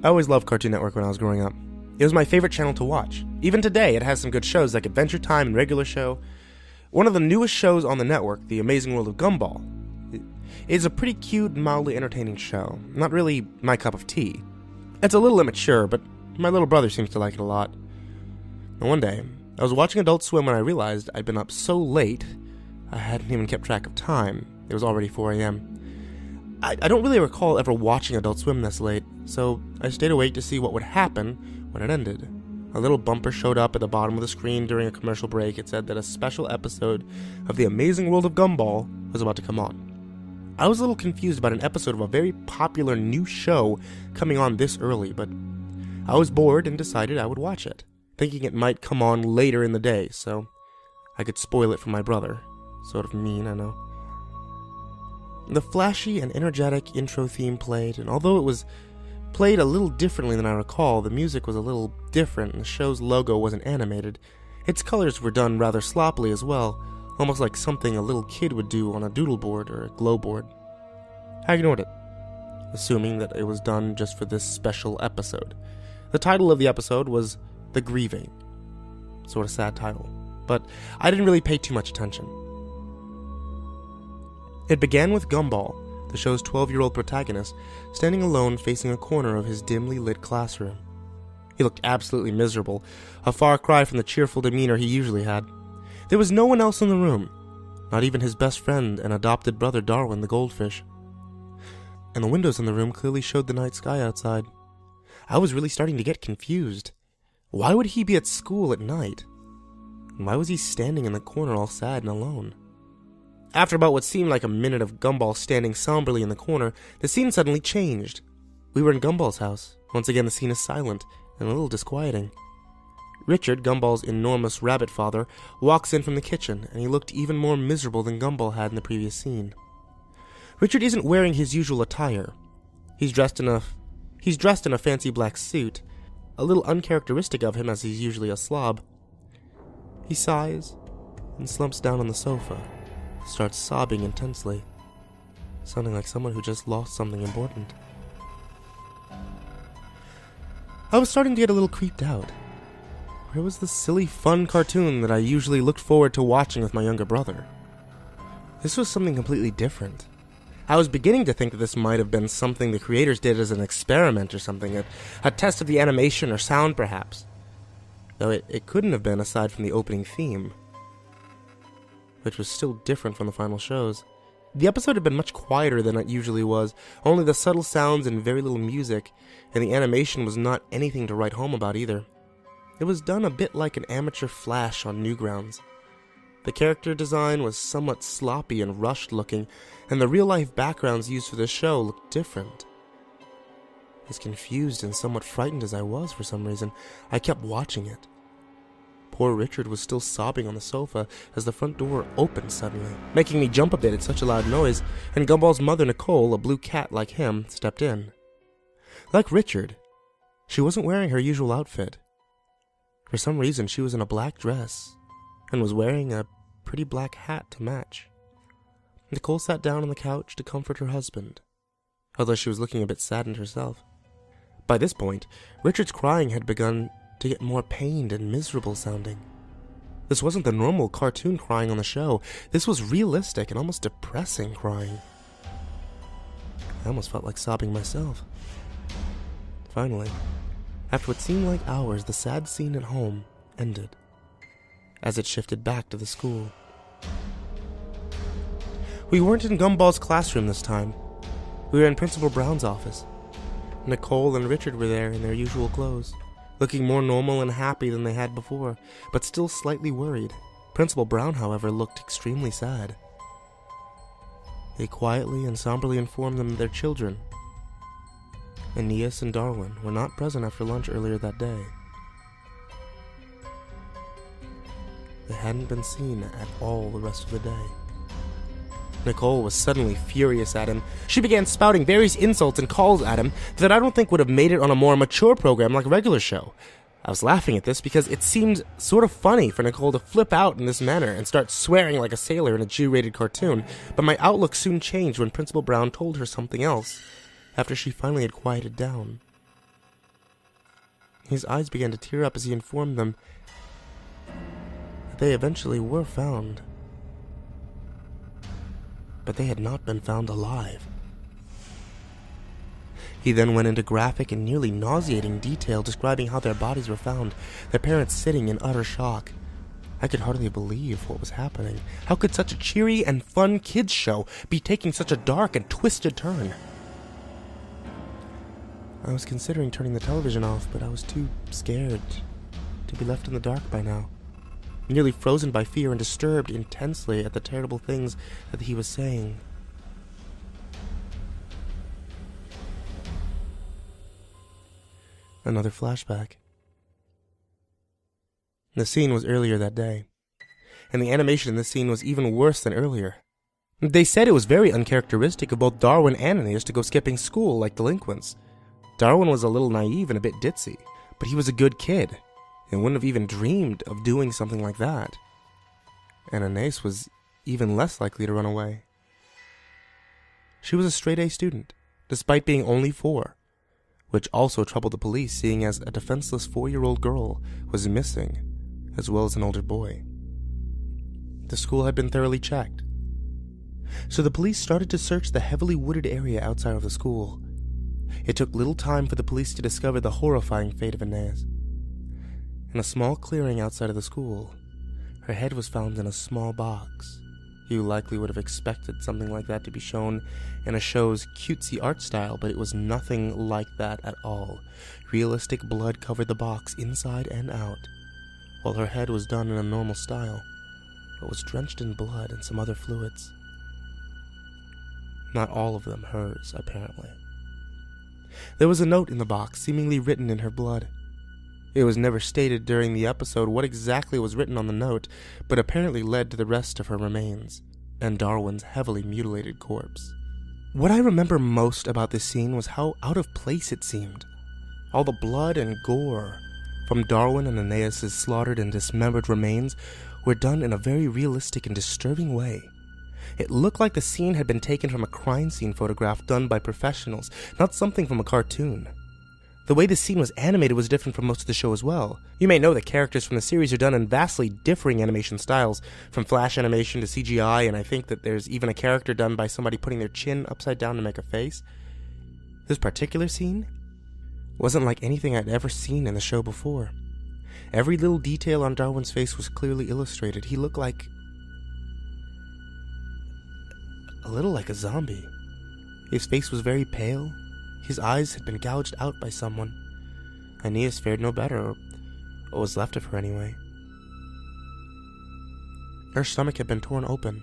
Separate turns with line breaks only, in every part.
I always loved Cartoon Network when I was growing up. It was my favorite channel to watch. Even today, it has some good shows like Adventure Time and Regular Show. One of the newest shows on the network, The Amazing World of Gumball, is a pretty cute and mildly entertaining show. Not really my cup of tea. It's a little immature, but my little brother seems to like it a lot. And one day, I was watching Adult Swim when I realized I'd been up so late, I hadn't even kept track of time. It was already 4 a.m. I don't really recall ever watching Adult Swim this late, so I stayed awake to see what would happen when it ended. A little bumper showed up at the bottom of the screen during a commercial break. It said that a special episode of The Amazing World of Gumball was about to come on. I was a little confused about an episode of a very popular new show coming on this early, but I was bored and decided I would watch it, thinking it might come on later in the day, so I could spoil it for my brother. Sort of mean, I know. The flashy and energetic intro theme played, and although it was played a little differently than I recall, the music was a little different and the show's logo wasn't animated. Its colors were done rather sloppily as well, almost like something a little kid would do on a doodle board or a glow board. I ignored it, assuming that it was done just for this special episode. The title of the episode was The Grieving. Sort of sad title, but I didn't really pay too much attention. It began with Gumball, the show's 12-year-old protagonist, standing alone facing a corner of his dimly lit classroom. He looked absolutely miserable, a far cry from the cheerful demeanor he usually had. There was no one else in the room, not even his best friend and adopted brother Darwin the goldfish. And the windows in the room clearly showed the night sky outside. I was really starting to get confused. Why would he be at school at night? And why was he standing in the corner all sad and alone? After about what seemed like a minute of Gumball standing somberly in the corner, the scene suddenly changed. We were in Gumball's house. Once again the scene is silent and a little disquieting. Richard, Gumball's enormous rabbit father, walks in from the kitchen, and he looked even more miserable than Gumball had in the previous scene. Richard isn't wearing his usual attire. He's dressed in a fancy black suit, a little uncharacteristic of him as he's usually a slob. He sighs and slumps down on the sofa, starts sobbing intensely, sounding like someone who just lost something important. I was starting to get a little creeped out. Where was the silly, fun cartoon that I usually looked forward to watching with my younger brother? This was something completely different. I was beginning to think that this might have been something the creators did as an experiment or something, a test of the animation or sound perhaps. Though it couldn't have been aside from the opening theme, which was still different from the final shows. The episode had been much quieter than it usually was, only the subtle sounds and very little music, and the animation was not anything to write home about either. It was done a bit like an amateur Flash on Newgrounds. The character design was somewhat sloppy and rushed looking, and the real-life backgrounds used for the show looked different. As confused and somewhat frightened as I was for some reason, I kept watching it. Poor Richard was still sobbing on the sofa as the front door opened suddenly, making me jump a bit at such a loud noise, and Gumball's mother Nicole, a blue cat like him, stepped in. Like Richard, she wasn't wearing her usual outfit. For some reason, she was in a black dress, and was wearing a pretty black hat to match. Nicole sat down on the couch to comfort her husband, although she was looking a bit saddened herself. By this point, Richard's crying had begun to get more pained and miserable sounding. This wasn't the normal cartoon crying on the show. This was realistic and almost depressing crying. I almost felt like sobbing myself. Finally, after what seemed like hours, the sad scene at home ended, as it shifted back to the school. We weren't in Gumball's classroom this time. We were in Principal Brown's office. Nicole and Richard were there in their usual clothes, looking more normal and happy than they had before, but still slightly worried. Principal Brown, however, looked extremely sad. They quietly and somberly informed them of their children. Aeneas and Darwin were not present after lunch earlier that day. They hadn't been seen at all the rest of the day. Nicole was suddenly furious at him. She began spouting various insults and calls at him that I don't think would have made it on a more mature program like a regular show. I was laughing at this because it seemed sort of funny for Nicole to flip out in this manner and start swearing like a sailor in a G-rated cartoon, but my outlook soon changed when Principal Brown told her something else, after she finally had quieted down. His eyes began to tear up as he informed them that they eventually were found. But they had not been found alive. He then went into graphic and nearly nauseating detail describing how their bodies were found, their parents sitting in utter shock. I could hardly believe what was happening. How could such a cheery and fun kids show be taking such a dark and twisted turn? I was considering turning the television off, but I was too scared to be left in the dark by now, nearly frozen by fear and disturbed intensely at the terrible things that he was saying. Another flashback. The scene was earlier that day, and the animation in this scene was even worse than earlier. They said it was very uncharacteristic of both Darwin and Aeneas to go skipping school like delinquents. Darwin was a little naive and a bit ditzy, but he was a good kid, and wouldn't have even dreamed of doing something like that. And Aeneas was even less likely to run away. She was a straight-A student, despite being only 4, which also troubled the police, seeing as a defenseless 4-year-old girl was missing, as well as an older boy. The school had been thoroughly checked, so the police started to search the heavily wooded area outside of the school. It took little time for the police to discover the horrifying fate of Aeneas. In a small clearing outside of the school, her head was found in a small box. You likely would have expected something like that to be shown in a show's cutesy art style, but it was nothing like that at all. Realistic blood covered the box inside and out, while her head was done in a normal style, but was drenched in blood and some other fluids. Not all of them hers, apparently. There was a note in the box, seemingly written in her blood. It was never stated during the episode what exactly was written on the note, but apparently led to the rest of her remains, and Darwin's heavily mutilated corpse. What I remember most about this scene was how out of place it seemed. All the blood and gore from Darwin and Aeneas' slaughtered and dismembered remains were done in a very realistic and disturbing way. It looked like the scene had been taken from a crime scene photograph done by professionals, not something from a cartoon. The way the scene was animated was different from most of the show as well. You may know that characters from the series are done in vastly differing animation styles, from flash animation to CGI, and I think that there's even a character done by somebody putting their chin upside down to make a face. This particular scene wasn't like anything I'd ever seen in the show before. Every little detail on Darwin's face was clearly illustrated. He looked like a little like a zombie. His face was very pale. His eyes had been gouged out by someone. Aeneas fared no better, or what was left of her anyway. Her stomach had been torn open.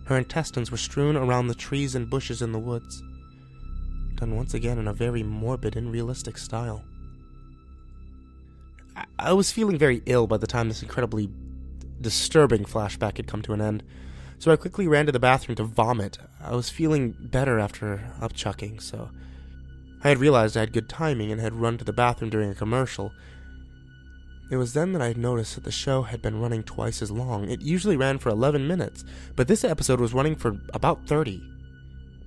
Her intestines were strewn around the trees and bushes in the woods, done once again in a very morbid and realistic style. I was feeling very ill by the time this incredibly disturbing flashback had come to an end, so I quickly ran to the bathroom to vomit. I was feeling better after upchucking, so I had realized I had good timing and had run to the bathroom during a commercial. It was then that I had noticed that the show had been running twice as long. It usually ran for 11 minutes, but this episode was running for about 30.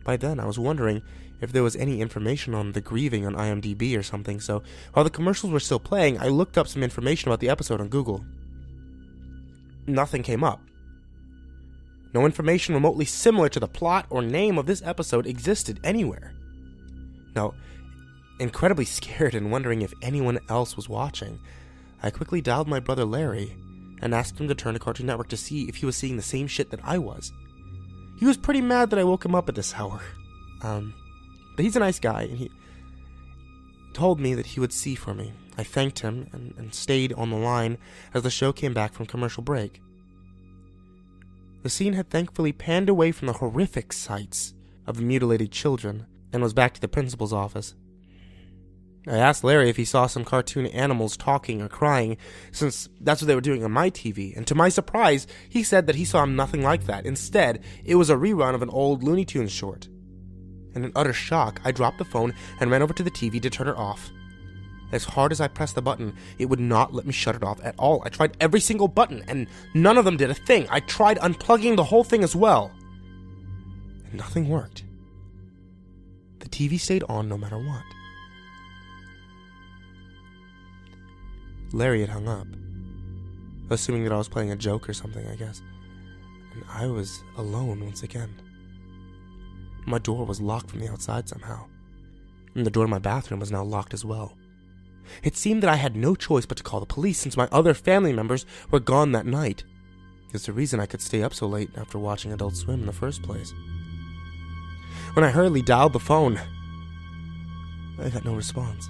By then, I was wondering if there was any information on the Grieving on IMDb or something, so while the commercials were still playing, I looked up some information about the episode on Google. Nothing came up. No information remotely similar to the plot or name of this episode existed anywhere. Now, incredibly scared and wondering if anyone else was watching, I quickly dialed my brother Larry and asked him to turn to Cartoon Network to see if he was seeing the same shit that I was. He was pretty mad that I woke him up at this hour. But he's a nice guy, and he told me that he would see for me. I thanked him and stayed on the line as the show came back from commercial break. The scene had thankfully panned away from the horrific sights of the mutilated children and was back to the principal's office. I asked Larry if he saw some cartoon animals talking or crying, since that's what they were doing on my TV, and to my surprise, he said that he saw nothing like that. Instead, it was a rerun of an old Looney Tunes short. In an utter shock, I dropped the phone and ran over to the TV to turn it off. As hard as I pressed the button, it would not let me shut it off at all. I tried every single button, and none of them did a thing. I tried unplugging the whole thing as well, and nothing worked. The TV stayed on no matter what. Larry had hung up, assuming that I was playing a joke or something, I guess. And I was alone once again. My door was locked from the outside somehow, and the door to my bathroom was now locked as well. It seemed that I had no choice but to call the police since my other family members were gone that night. It's the reason I could stay up so late after watching Adult Swim in the first place. When I hurriedly dialed the phone, I got no response.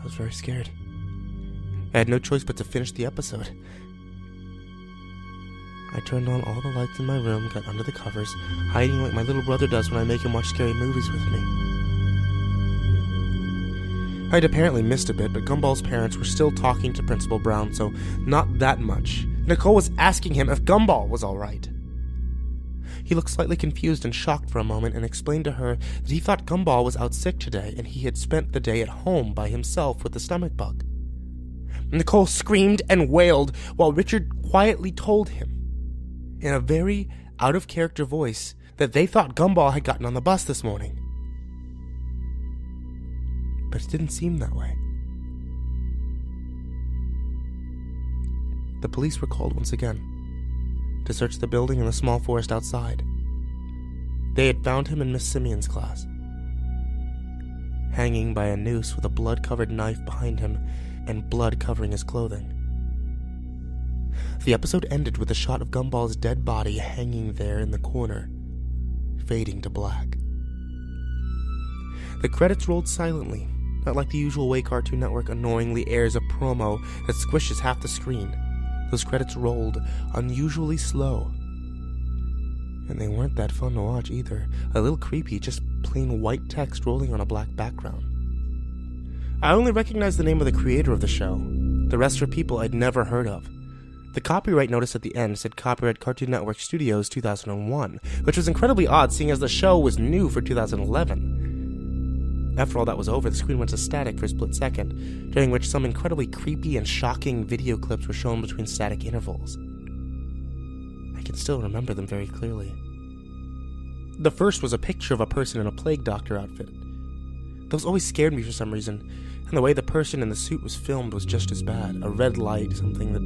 I was very scared. I had no choice but to finish the episode. I turned on all the lights in my room, got under the covers, hiding like my little brother does when I make him watch scary movies with me. I'd apparently missed a bit, but Gumball's parents were still talking to Principal Brown, so not that much. Nicole was asking him if Gumball was alright. He looked slightly confused and shocked for a moment and explained to her that he thought Gumball was out sick today and he had spent the day at home by himself with the stomach bug. Nicole screamed and wailed while Richard quietly told him, in a very out-of-character voice, that they thought Gumball had gotten on the bus this morning. But it didn't seem that way. The police were called once again to search the building and the small forest outside. They had found him in Miss Simeon's class, hanging by a noose with a blood-covered knife behind him and blood covering his clothing. The episode ended with a shot of Gumball's dead body hanging there in the corner, fading to black. The credits rolled silently, not like the usual way Cartoon Network annoyingly airs a promo that squishes half the screen. Those credits rolled unusually slow. And they weren't that fun to watch either. A little creepy, just plain white text rolling on a black background. I only recognized the name of the creator of the show. The rest were people I'd never heard of. The copyright notice at the end said copyright Cartoon Network Studios 2001, which was incredibly odd seeing as the show was new for 2011. After all that was over, the screen went to static for a split second, during which some incredibly creepy and shocking video clips were shown between static intervals. I can still remember them very clearly. The first was a picture of a person in a plague doctor outfit. Those always scared me for some reason, and the way the person in the suit was filmed was just as bad. A red light, something that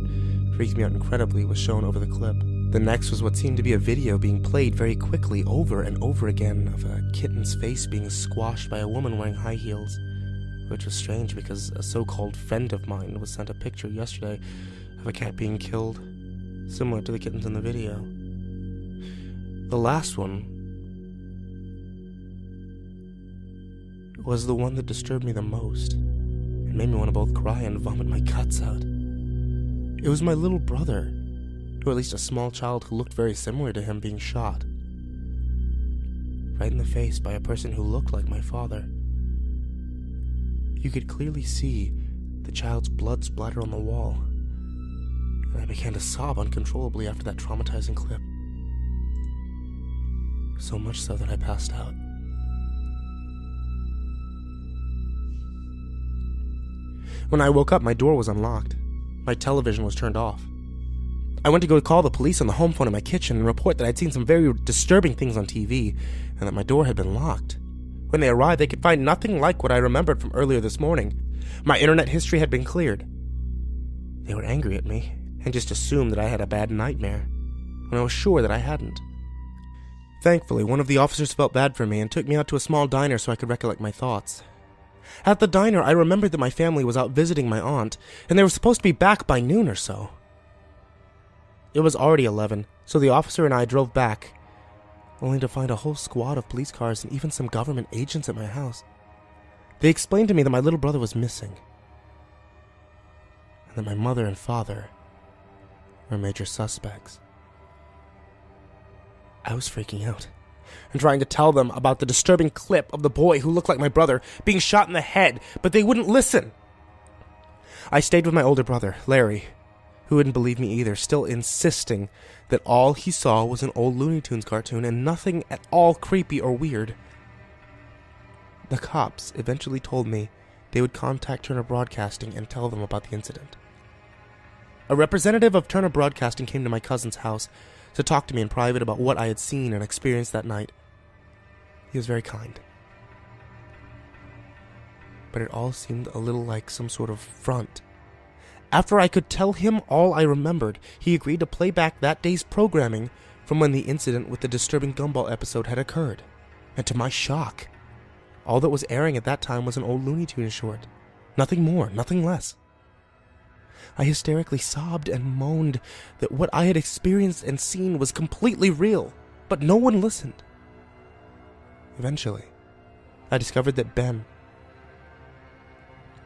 freaked me out incredibly, was shown over the clip. The next was what seemed to be a video being played very quickly over and over again of a kitten's face being squashed by a woman wearing high heels, which was strange because a so-called friend of mine was sent a picture yesterday of a cat being killed, similar to the kittens in the video. The last one was the one that disturbed me the most and made me want to both cry and vomit my guts out. It was my little brother, or at least a small child who looked very similar to him, being shot right in the face by a person who looked like my father. You could clearly see the child's blood splatter on the wall, and I began to sob uncontrollably after that traumatizing clip. So much so that I passed out. When I woke up, my door was unlocked. My television was turned off. I went to go call the police on the home phone in my kitchen and report that I'd seen some very disturbing things on TV and that my door had been locked. When they arrived, they could find nothing like what I remembered from earlier this morning. My internet history had been cleared. They were angry at me and just assumed that I had a bad nightmare, when I was sure that I hadn't. Thankfully, one of the officers felt bad for me and took me out to a small diner so I could recollect my thoughts. At the diner, I remembered that my family was out visiting my aunt, and they were supposed to be back by noon or so. It was already 11, so the officer and I drove back, only to find a whole squad of police cars and even some government agents at my house. They explained to me that my little brother was missing, and that my mother and father were major suspects. I was freaking out and trying to tell them about the disturbing clip of the boy who looked like my brother being shot in the head, but they wouldn't listen. I stayed with my older brother, Larry, who wouldn't believe me either, still insisting that all he saw was an old Looney Tunes cartoon and nothing at all creepy or weird. The cops eventually told me they would contact Turner Broadcasting and tell them about the incident. A representative of Turner Broadcasting came to my cousin's house to talk to me in private about what I had seen and experienced that night. He was very kind. but it all seemed a little like some sort of front. After I could tell him all I remembered, he agreed to play back that day's programming from when the incident with the disturbing Gumball episode had occurred. And to my shock, all that was airing at that time was an old Looney Tunes short. Nothing more, nothing less. I hysterically sobbed and moaned that what I had experienced and seen was completely real, but no one listened. Eventually, I discovered that Ben.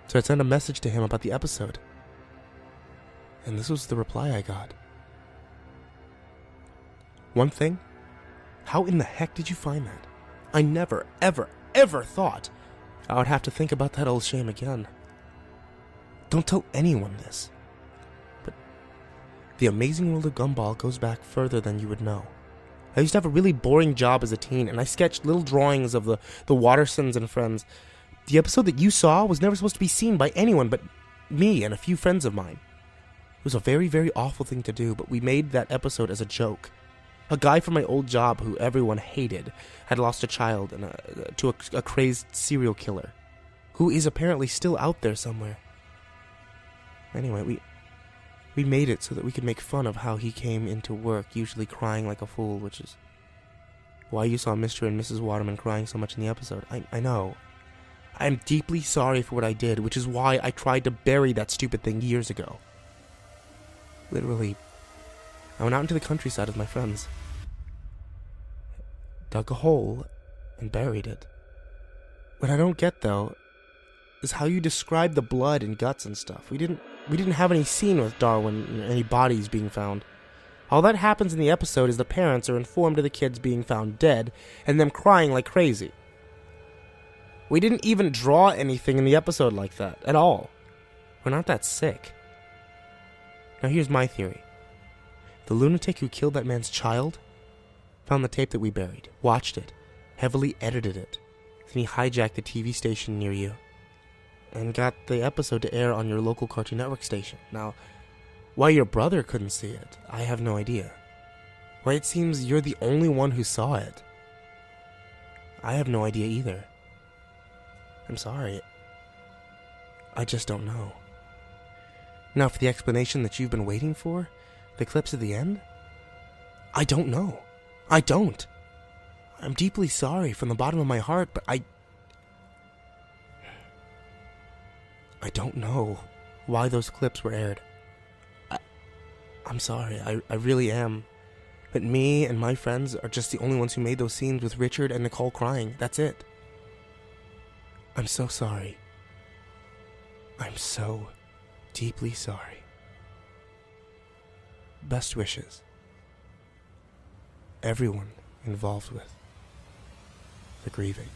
So I sent a message to him about the episode. And this was the reply I got. One thing, how in the heck did you find that? I never, ever, ever thought I would have to think about that old shame again. Don't tell anyone this. But the amazing world of Gumball goes back further than you would know. I used to have a really boring job as a teen, and I sketched little drawings of the Wattersons and friends. The episode that you saw was never supposed to be seen by anyone but me and a few friends of mine. It was a very, very awful thing to do, but we made that episode as a joke. A guy from my old job who everyone hated had lost a child to a crazed serial killer, who is apparently still out there somewhere. Anyway, we made it so that we could make fun of how he came into work, usually crying like a fool, which is why you saw Mr. and Mrs. Waterman crying so much in the episode. I know. I am deeply sorry for what I did, which is why I tried to bury that stupid thing years ago. Literally, I went out into the countryside with my friends, dug a hole, and buried it. What I don't get, though, is how you describe the blood and guts and stuff. We didn't have any scene with Darwin, any bodies being found. All that happens in the episode is the parents are informed of the kids being found dead, and them crying like crazy. We didn't even draw anything in the episode like that, at all. We're not that sick. Now here's my theory. The lunatic who killed that man's child found the tape that we buried, watched it, heavily edited it, then he hijacked the TV station near you, and got the episode to air on your local Cartoon Network station. Now, why your brother couldn't see it, I have no idea. Why it seems you're the only one who saw it, I have no idea either. I'm sorry. I just don't know. Now for the explanation that you've been waiting for, the clips at the end, I don't know. I don't. I'm deeply sorry from the bottom of my heart, but I don't know why those clips were aired. I'm sorry, I really am. But me and my friends are just the only ones who made those scenes with Richard and Nicole crying. That's it. I'm so sorry. I'm so deeply sorry. Best wishes. Everyone involved with the Grieving.